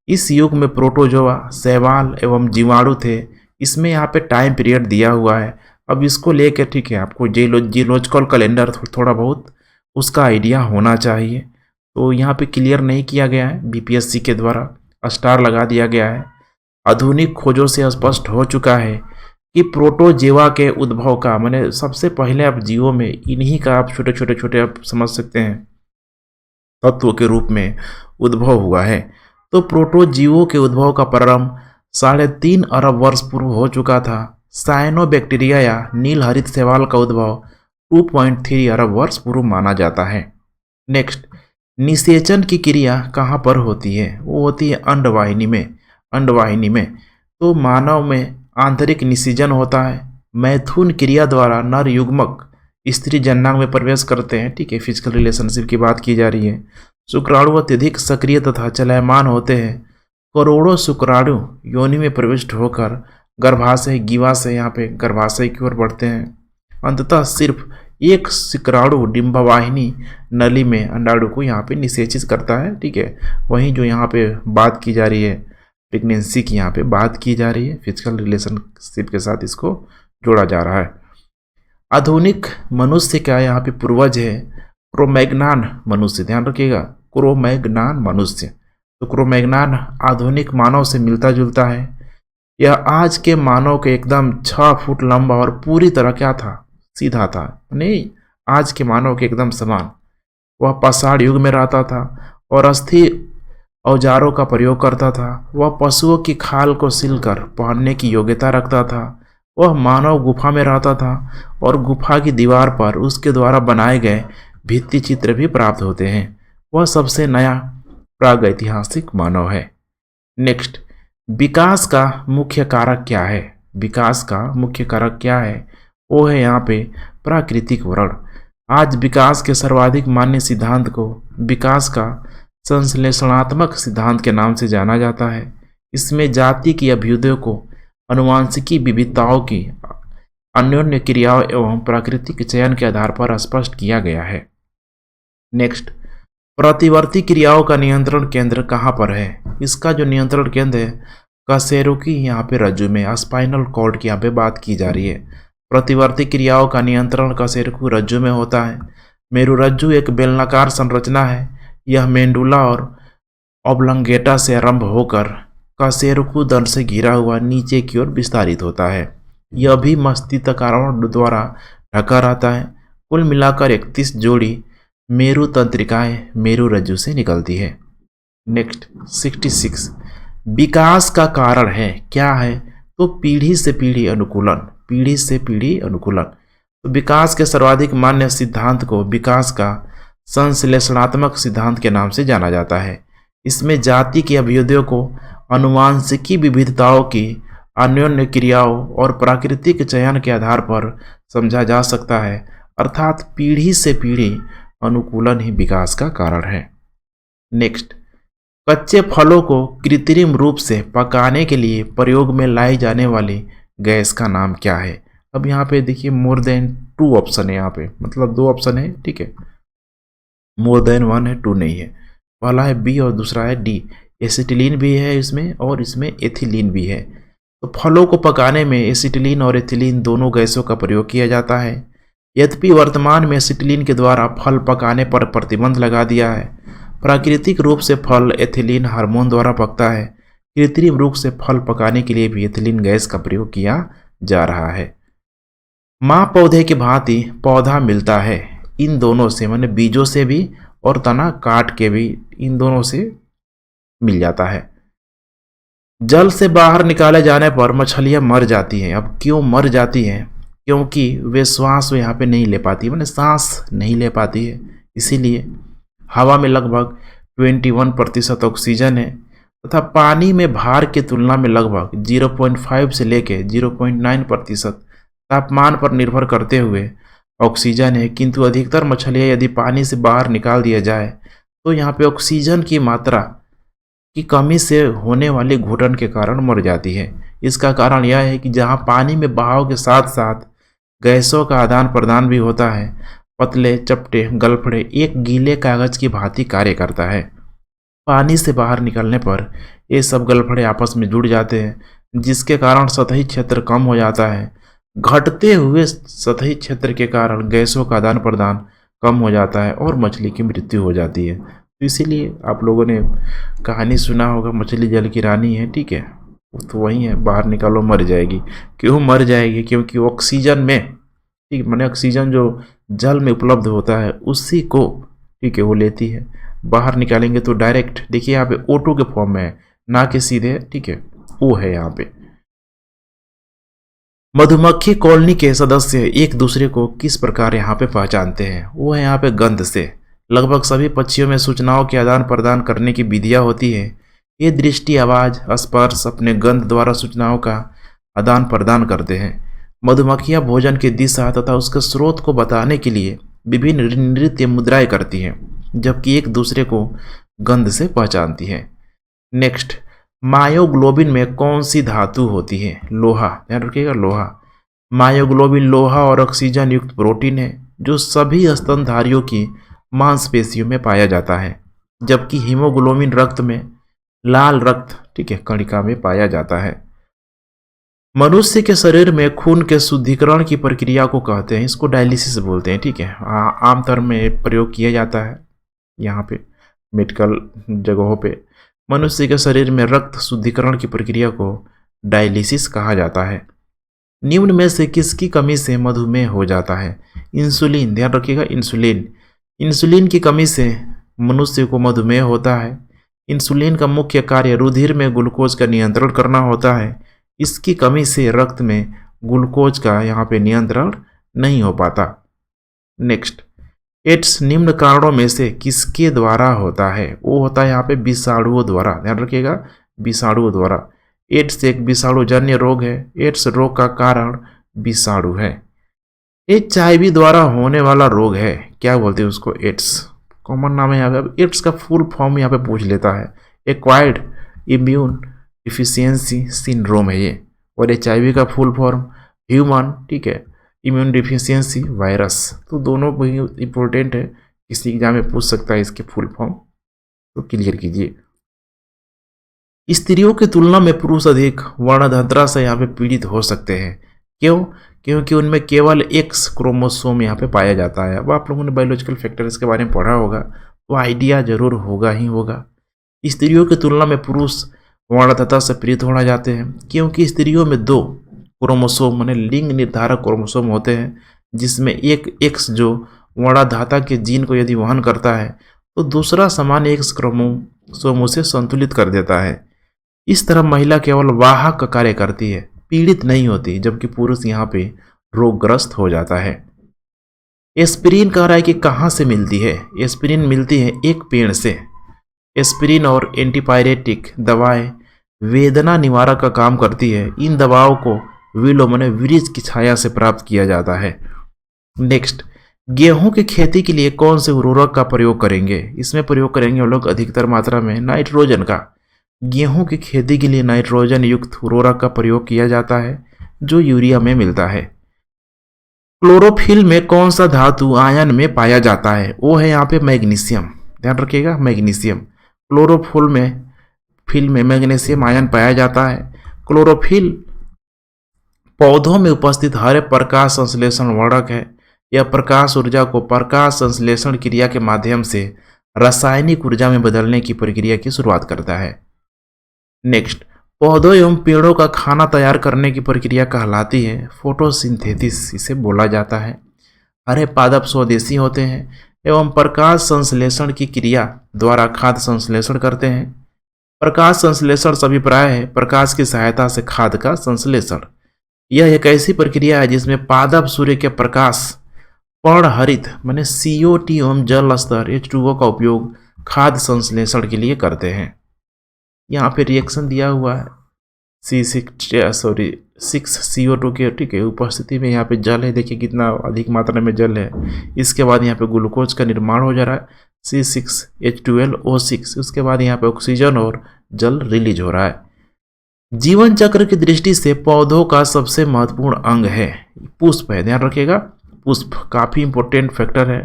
इस युग में प्रोटोजोआ, शैवाल एवं जीवाणु थे। इसमें यहाँ पे टाइम पीरियड दिया हुआ है। अब इसको लेकर, ठीक है, आपको जियोलॉजिकल कैलेंडर थोड़ा बहुत उसका आइडिया होना चाहिए। तो यहाँ पे क्लियर नहीं किया गया है, बीपीएससी के द्वारा स्टार लगा दिया गया है। आधुनिक खोजों से स्पष्ट हो चुका है कि प्रोटोजेवा के उद्भव का माने सबसे पहले आप जीवों में इन्हीं का आप छोटे आप समझ सकते हैं तत्व के रूप में उद्भव हुआ है। तो प्रोटोजीवों के उद्भव का प्रारंभ 3.5 अरब वर्ष पूर्व हो चुका था। साइनोबैक्टीरिया या नील हरित शैवाल का उद्भव 2.3 अरब वर्ष पूर्व माना जाता है। नेक्स्ट, निषेचन की क्रिया कहाँ पर होती है? वो होती है अंडवाहिनी में। अंडवाहिनी में तो मानव में आंतरिक निषेचन होता है। मैथुन क्रिया द्वारा नर युग्मक स्त्री जन्नांग में प्रवेश करते हैं, ठीक है, फिजिकल रिलेशनशिप की बात की जा रही है। शुक्राणु अत्यधिक सक्रिय तथा चलयमान होते हैं। करोड़ों शुक्राणु योनि में प्रविष्ट होकर गर्भाशय, जीवाशय, यहाँ पे गर्भाशय की ओर बढ़ते हैं। अंततः सिर्फ एक शुक्राणु डिंबवाहिनी नली में अंडाणु को यहाँ पे निषेचित करता है, ठीक है। वहीं जो यहाँ पे बात की जा रही है प्रेगनेंसी की, यहाँ पे बात की जा रही है, फिजिकल रिलेशनशिप के साथ इसको जोड़ा जा रहा है। आधुनिक मनुष्य का यहाँ पे पूर्वज है क्रोमैग्नान मनुष्य। ध्यान रखिएगा, क्रोमैग्नान मनुष्य। तो क्रोमैग्नान आधुनिक मानव से मिलता जुलता है। यह आज के मानव के एकदम 6 फुट लंबा और पूरी तरह क्या था? सीधा था, नहीं आज के मानव के एकदम समान। वह पाषाण युग में रहता था और अस्थि औजारों का प्रयोग करता था। वह पशुओं की खाल को सिलकर पहनने की योग्यता रखता था। वह मानव गुफा में रहता था और गुफा की दीवार पर उसके द्वारा बनाए गए भित्ति चित्र भी प्राप्त होते हैं। वह सबसे नया प्रागैतिहासिक मानव है। नेक्स्ट, विकास का मुख्य कारक क्या है? विकास का मुख्य कारक क्या है? वो है यहाँ पे प्राकृतिक वर्ण। आज विकास के सर्वाधिक मान्य सिद्धांत को विकास का संश्लेषणात्मक सिद्धांत के नाम से जाना जाता है। इसमें जाति की अभ्युदय को अनुवांशिकी विविधताओं की अन्योन्य क्रियाओं एवं प्राकृतिक चयन के आधार पर स्पष्ट किया गया है। नेक्स्ट, प्रतिवर्ती क्रियाओं का नियंत्रण केंद्र कहाँ पर है? इसका जो नियंत्रण केंद्र है कशेरुकी यहाँ पे रज्जु में, स्पाइनल कॉर्ड की यहाँ पे बात की जा रही है। प्रतिवर्ती क्रियाओं का नियंत्रण कशेरुकी रज्जु में होता है। मेरुरज्जु एक बेलनाकार संरचना है। यह मेंडुला और ऑब्लंगेटा से आरंभ होकर कशेरुकी दंड से घिरा हुआ नीचे की ओर विस्तारित होता है। यह भी मस्तिष्क आवरण द्वारा ढका रहता है। कुल मिलाकर 31 जोड़ी मेरु तंत्रिकाएं मेरुरज्जु से निकलती है। नेक्स्ट 66, विकास का कारण है क्या है? तो पीढ़ी से पीढ़ी अनुकूलन, पीढ़ी से पीढ़ी अनुकूलन। तो विकास के सर्वाधिक मान्य सिद्धांत को विकास का संश्लेषणात्मक सिद्धांत के नाम से जाना जाता है। इसमें जाति की अभिवृद्धियों को आनुवांशिकी विविधताओं की अन्योन्य क्रियाओं और प्राकृतिक चयन के आधार पर समझा जा सकता है, अर्थात पीढ़ी से पीढ़ी अनुकूलन ही विकास का कारण है। नेक्स्ट, कच्चे फलों को कृत्रिम रूप से पकाने के लिए प्रयोग में लाई जाने वाली गैस का नाम क्या है? अब यहाँ पे देखिए मोर देन 2 ऑप्शन है, यहाँ पे मतलब 2 ऑप्शन है, ठीक है, मोर देन 1 है, 2 नहीं है। पहला है बी और दूसरा है डी। एसिटिलीन भी है इसमें और इसमें एथिलीन भी है। तो फलों को पकाने में एसिटिलीन और एथिलीन दोनों गैसों का प्रयोग किया जाता है। यद्यपि वर्तमान में एसिटिलीन के द्वारा फल पकाने पर प्रतिबंध लगा दिया है। प्राकृतिक रूप से फल एथिलीन हार्मोन द्वारा पकता है। कृत्रिम रूप से फल पकाने के लिए भी एथिलीन गैस का प्रयोग किया जा रहा है। माँ पौधे की भांति पौधा मिलता है इन दोनों से, माने बीजों से भी और तना काट के भी इन दोनों से मिल जाता है। जल से बाहर निकाले जाने पर मछलियां मर जाती हैं। अब क्यों मर जाती हैं? क्योंकि वे श्वास यहाँ पे नहीं ले पाती, माने सांस नहीं ले पाती है। इसीलिए हवा में लगभग 21% ऑक्सीजन है तथा पानी में भार की तुलना में लगभग 0.5 से लेकर 0.9% तापमान पर निर्भर करते हुए ऑक्सीजन है। किंतु अधिकतर मछलियाँ यदि पानी से बाहर निकाल दिया जाए तो यहाँ पे ऑक्सीजन की मात्रा की कमी से होने वाली घुटन के कारण मर जाती है। इसका कारण यह है कि जहाँ पानी में बहाव के साथ साथ गैसों का आदान प्रदान भी होता है, पतले चपटे गलफड़े एक गीले कागज की भांति कार्य करता है। पानी से बाहर निकलने पर ये सब गलफड़े आपस में जुड़ जाते हैं, जिसके कारण सतही क्षेत्र कम हो जाता है। घटते हुए सतही क्षेत्र के कारण गैसों का आदान प्रदान कम हो जाता है और मछली की मृत्यु हो जाती है। तो इसीलिए आप लोगों ने कहानी सुना होगा, मछली जल की रानी है, ठीक है, तो वही है, बाहर निकालो मर जाएगी। क्यों मर जाएगी? क्योंकि ऑक्सीजन में, ठीक, माने ऑक्सीजन जो जल में उपलब्ध होता है उसी को, ठीक है, वो लेती है। बाहर निकालेंगे तो डायरेक्ट देखिए यहाँ पे O2 के फॉर्म में है, ना कि सीधे, ठीक है, O है यहाँ पे। मधुमक्खी कॉलोनी के सदस्य एक दूसरे को किस प्रकार यहाँ पे पहचानते हैं? वो है यहाँ पे गंध से। लगभग सभी पक्षियों में सूचनाओं के आदान प्रदान करने की विधियाँ होती है। ये दृष्टि, आवाज, स्पर्श अपने गंध द्वारा सूचनाओं का आदान प्रदान करते हैं। मधुमक्खियाँ भोजन की दिशा तथा उसके स्रोत को बताने के लिए विभिन्न नृत्य मुद्राएं करती हैं, जबकि एक दूसरे को गंध से पहचानती हैं। नेक्स्ट, मायोग्लोबिन में कौन सी धातु होती है? लोहा, ध्यान रखिएगा, लोहा। मायोग्लोबिन लोहा और ऑक्सीजन युक्त प्रोटीन है जो सभी स्तनधारियों की मांसपेशियों में पाया जाता है, जबकि हीमोग्लोबिन रक्त में लाल रक्त, ठीक है, कणिका में पाया जाता है। मनुष्य के शरीर में खून के शुद्धिकरण की प्रक्रिया को कहते हैं, इसको डायलिसिस बोलते हैं, ठीक है। आमतौर में प्रयोग किया जाता है यहाँ पे मेडिकल जगहों पे। मनुष्य के शरीर में रक्त शुद्धिकरण की प्रक्रिया को डायलिसिस कहा जाता है। निम्न में से किसकी कमी से मधुमेह हो जाता है? इंसुलिन, ध्यान रखिएगा, इंसुलिन। इंसुलिन की कमी से मनुष्य को मधुमेह होता है। इंसुलिन का मुख्य कार्य रुधिर में ग्लूकोज का नियंत्रण करना होता है। इसकी कमी से रक्त में ग्लूकोज का यहाँ पे नियंत्रण नहीं हो पाता। नेक्स्ट, एड्स निम्न कारणों में से किसके द्वारा होता है? वो होता है यहाँ पे विषाणुओं द्वारा, ध्यान रखिएगा, विषाणुओं द्वारा। एड्स एक विषाणुजन्य रोग है। एड्स रोग का कारण विषाणु है। HIV द्वारा होने वाला रोग है, क्या बोलते हैं उसको? एड्स, कॉमन नाम है यहाँ पे। एड्स का फुल फॉर्म यहाँ पे पूछ लेता है, एक्वायर्ड इम्यून डिफिशियंसी सिंड्रोम है ये। और HIV का फुल फॉर्म ह्यूमन, ठीक है, इम्यून डिफिशियंसी वायरस। तो दोनों बहुत इंपॉर्टेंट है, किसी एग्जाम में पूछ सकता है इसके फुल फॉर्म, तो क्लियर कीजिए। स्त्रियों की तुलना में पुरुष अधिक वर्णदंत्रा से यहाँ पे पीड़ित हो सकते हैं। क्यों? क्योंकि उनमें केवल X क्रोमोसोम यहाँ पे पाया जाता है। अब आप लोगों ने बायोलॉजिकल फैक्टर्स के बारे में पढ़ा होगा तो आइडिया जरूर होगा ही होगा। स्त्रियों की तुलना में पुरुष वर्णदंत्रा से पीड़ित होना जाते हैं क्योंकि स्त्रियों में 2 क्रोमोसोम माने लिंग निर्धारक क्रोमोसोम होते हैं, जिसमें एक X जो वर्णधाता के जीन को यदि वहन करता है तो दूसरा सामान्य X क्रोमोसोम उसे संतुलित कर देता है। इस तरह महिला केवल वाहक का कार्य करती है पीड़ित नहीं होती, जबकि पुरुष यहाँ पे रोगग्रस्त हो जाता है। एस्पिरिन कह रहा है कि कहाँ से मिलती है। एस्पिरिन मिलती है एक पेड़ से। एस्पिरिन और एंटीपायरेटिक दवाएं वेदना निवारक का काम करती है। इन दवाओं को विलो माने वृक्ष की छाया से प्राप्त किया जाता है। नेक्स्ट, गेहूं की खेती के लिए कौन से उर्वरक का प्रयोग करेंगे। इसमें प्रयोग करेंगे हम लोग अधिकतर मात्रा में नाइट्रोजन का। गेहूं की खेती के लिए नाइट्रोजन युक्त उर्वरक का प्रयोग किया जाता है जो यूरिया में मिलता है। क्लोरोफिल में कौन सा धातु आयन में पाया जाता है। वो है यहाँ पे मैग्नीशियम, ध्यान रखिएगा मैग्नीशियम। क्लोरोफिल में मैग्नीशियम आयन पाया जाता है। क्लोरोफिल पौधों में उपस्थित हरे प्रकाश संश्लेषण वर्णक है। यह प्रकाश ऊर्जा को प्रकाश संश्लेषण क्रिया के माध्यम से रासायनिक ऊर्जा में बदलने की प्रक्रिया की शुरुआत करता है। नेक्स्ट, पौधों एवं पेड़ों का खाना तैयार करने की प्रक्रिया कहलाती है फोटोसिंथेसिस, इसे बोला जाता है। हरे पादप स्वदेशी होते हैं एवं प्रकाश संश्लेषण की क्रिया द्वारा खाद्य संश्लेषण करते हैं। प्रकाश संश्लेषण सभी प्राय है प्रकाश की सहायता से खाद्य का संश्लेषण। यह एक ऐसी प्रक्रिया है जिसमें पादप सूर्य के प्रकाश पर्णहरित माने CO2 एवं जल स्तर H2O का उपयोग खाद्य संश्लेषण के लिए करते हैं। यहाँ पे रिएक्शन दिया हुआ है C6 CO2 के, ठीक है, उपस्थिति में यहाँ पे जल है। देखिए कितना अधिक मात्रा में जल है। इसके बाद यहाँ पे ग्लूकोज का निर्माण हो जा रहा है C6H12O6। उसके बाद यहाँ पे ऑक्सीजन और जल रिलीज हो रहा है। जीवन चक्र की दृष्टि से पौधों का सबसे महत्वपूर्ण अंग है पुष्प है, ध्यान रखिएगा पुष्प काफी इंपॉर्टेंट फैक्टर है।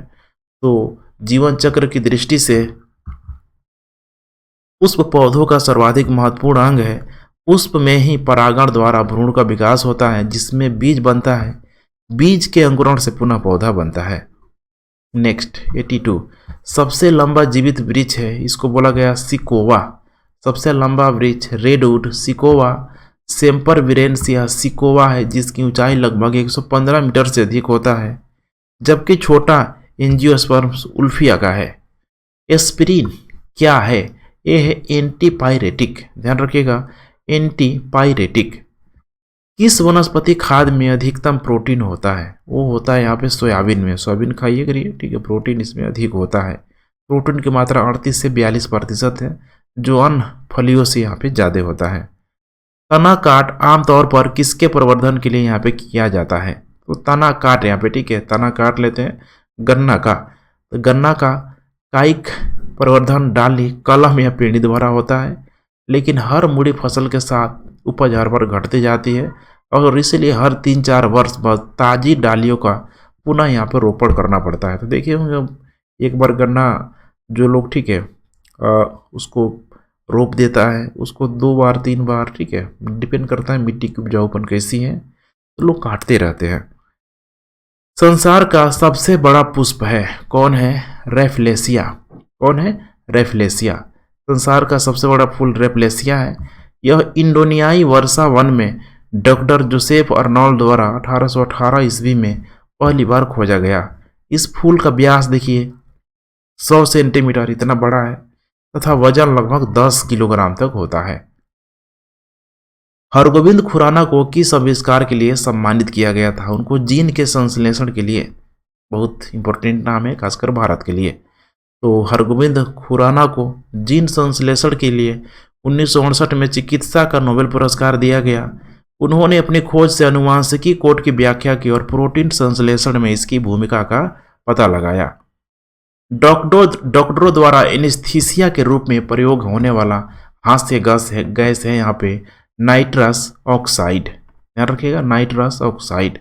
तो जीवन चक्र की दृष्टि से पुष्प पौधों का सर्वाधिक महत्वपूर्ण अंग है। पुष्प में ही परागण द्वारा भ्रूण का विकास होता है जिसमें बीज बनता है। बीज के अंकुरण से पुनः पौधा बनता है। नेक्स्ट 82, सबसे लंबा जीवित वृक्ष है, इसको बोला गया सिकोवा। सबसे लंबा वृक्ष रेडवुड सिकोवा सेम्परविरेंस या सिकोवा है जिसकी ऊंचाई लगभग 115 मीटर से अधिक होता है, जबकि छोटा एंजियोस्पर्म्स उल्फिया का है। एस्पिरिन क्या है। ये है एंटीपायरेटिक, ध्यान रखिएगा एंटीपायरेटिक। किस वनस्पति खाद्य में अधिकतम प्रोटीन होता है। वो होता है यहाँ पे सोयाबीन में। सोयाबीन खाइए करिए, ठीक है, प्रोटीन इसमें अधिक होता है। प्रोटीन की मात्रा 38 से 42% है जो अन्य फलियों से यहाँ पे ज़्यादा होता है। तना काट आमतौर पर किसके प्रवर्धन के लिए यहाँ पे किया जाता है। तो तना काट यहाँ पे, ठीक है, तना काट लेते हैं गन्ना का। तो गन्ना का कायिक प्रवर्धन डाली कलम या पीढ़ी द्वारा होता है, लेकिन हर मुड़ी फसल के साथ उपज हर बार घटती जाती है और इसलिए हर 3-4 वर्ष बाद ताजी डालियों का पुनः यहाँ पर रोपण करना पड़ता है। तो देखिए एक बार गन्ना जो लोग, ठीक है, उसको रोप देता है, उसको 2 बार 3 बार, ठीक है, डिपेंड करता है मिट्टी की उपजाऊपन कैसी है, तो लोग काटते रहते हैं। संसार का सबसे बड़ा पुष्प है कौन है। रेफलेसिया। कौन है। रेफलेसिया। संसार का सबसे बड़ा फूल रेफलेसिया है। यह इंडोनियाई वर्षा वन में डॉक्टर जोसेफ अर्नोल्ड द्वारा 1818 ईस्वी में पहली बार खोजा गया। इस फूल का व्यास देखिए 100 सेंटीमीटर इतना बड़ा है तथा वजन लगभग 10 किलोग्राम तक होता है। हरगोविंद खुराना को किस आविष्कार के लिए सम्मानित किया गया था। उनको जीन के संश्लेषण के लिए, बहुत इंपॉर्टेंट नाम है खासकर भारत के लिए। तो हरगोविंद खुराना को जीन संश्लेषण के लिए 1968 में चिकित्सा का नोबेल पुरस्कार दिया गया। उन्होंने अपनी खोज से अनुवांशिकी कोड की व्याख्या की और प्रोटीन संश्लेषण में इसकी भूमिका का पता लगाया। डॉक्टरों द्वारा एनेस्थीसिया के रूप में प्रयोग होने वाला हास्य गैस है यहाँ पे नाइट्रस ऑक्साइड, ध्यान रखिएगा नाइट्रस ऑक्साइड।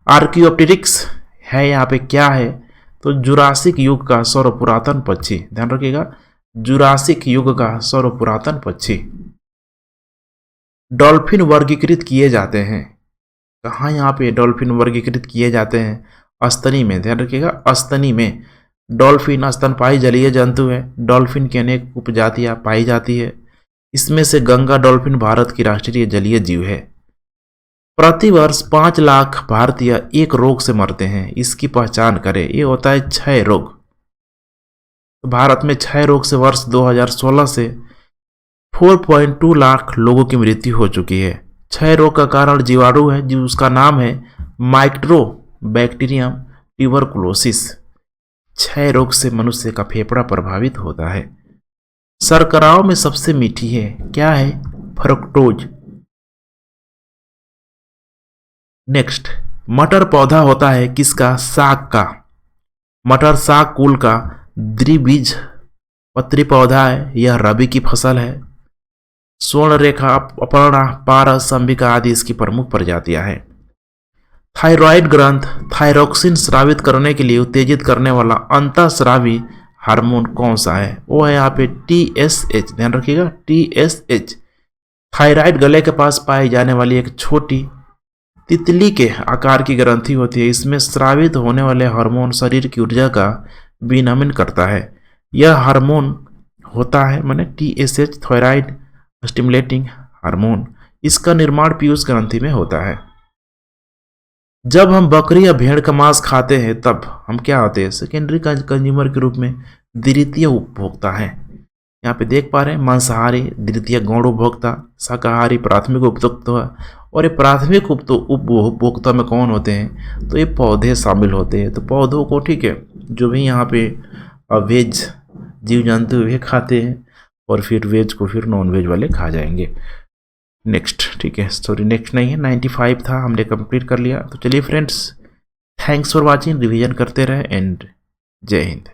आर्कियोप्टेरिक्स है यहाँ पे क्या है। तो जुरासिक युग का सर्वपुरातन पक्षी, ध्यान रखिएगा जुरासिक युग का सर्वपुरातन पक्षी। डॉल्फिन वर्गीकृत किए जाते हैं कहाँ। यहाँ पे डॉल्फिन वर्गीकृत किए जाते हैं स्तनी में, ध्यान रखिएगा अस्तनी में। डॉल्फिन स्तनपायी जलीय जंतु है। डॉल्फिन की अनेक उपजातियां पाई जाती है। इसमें से गंगा डॉल्फिन भारत की राष्ट्रीय जलीय जीव है। प्रतिवर्ष 5 लाख भारतीय एक रोग से मरते हैं, इसकी पहचान करें। ये होता है क्षय रोग। भारत में क्षय रोग से वर्ष 2016 से 4.2 लाख लोगों की मृत्यु हो चुकी है। क्षय रोग का कारण जीवाणु है जो उसका नाम है माइक्रोबैक्टीरियम ट्यूबरकुलोसिस। क्षय रोग से मनुष्य का फेफड़ा प्रभावित होता है। शर्कराओं में सबसे मीठी है, क्या है? फ्रक्टोज। नेक्स्ट, मटर पौधा होता है किसका? साग का। मटर साग कुल का द्विबीज पत्री पौधा है, यह रबी की फसल है। स्वर्ण रेखा, अपर्णा, पारस, अंबिका आदि इसकी प्रमुख प्रजातियां हैं। थायराइड ग्रंथ थायरोक्सिन स्रावित करने के लिए उत्तेजित करने वाला अंतःस्रावी हार्मोन कौन सा है? वो है यहाँ पे TSH, ध्यान रखिएगा TSH। थायराइड गले के पास पाई जाने वाली एक छोटी तितली के आकार की ग्रंथि होती है। इसमें स्रावित होने वाले हार्मोन शरीर की ऊर्जा का विनियमन करता है। यह हार्मोन होता है माने TSH, थायराइड स्टिमुलेटिंग हार्मोन। इसका निर्माण पीयूष ग्रंथि में होता है। जब हम बकरी या भेड़ का मांस खाते हैं तब हम क्या होते हैं? सेकेंडरी कंज्यूमर के रूप में द्वितीय उपभोक्ता है। यहाँ पे देख पा रहे हैं मांसाहारी, द्वितीय गौण उपभोक्ता, शाकाहारी प्राथमिक उपभोक्ता। और ये प्राथमिक उपभोक्ता में कौन होते हैं? तो ये पौधे शामिल होते हैं। तो पौधों को, ठीक है, जो भी यहाँ पे वेज जीव जंतु वे खाते हैं और फिर वेज को फिर नॉन वेज वाले खा जाएंगे। नेक्स्ट, ठीक है, सॉरी नेक्स्ट नहीं है, 95 था, हमने कंप्लीट कर लिया। तो चलिए friends, thanks for watching, revision करते रहे एंड जय हिंद।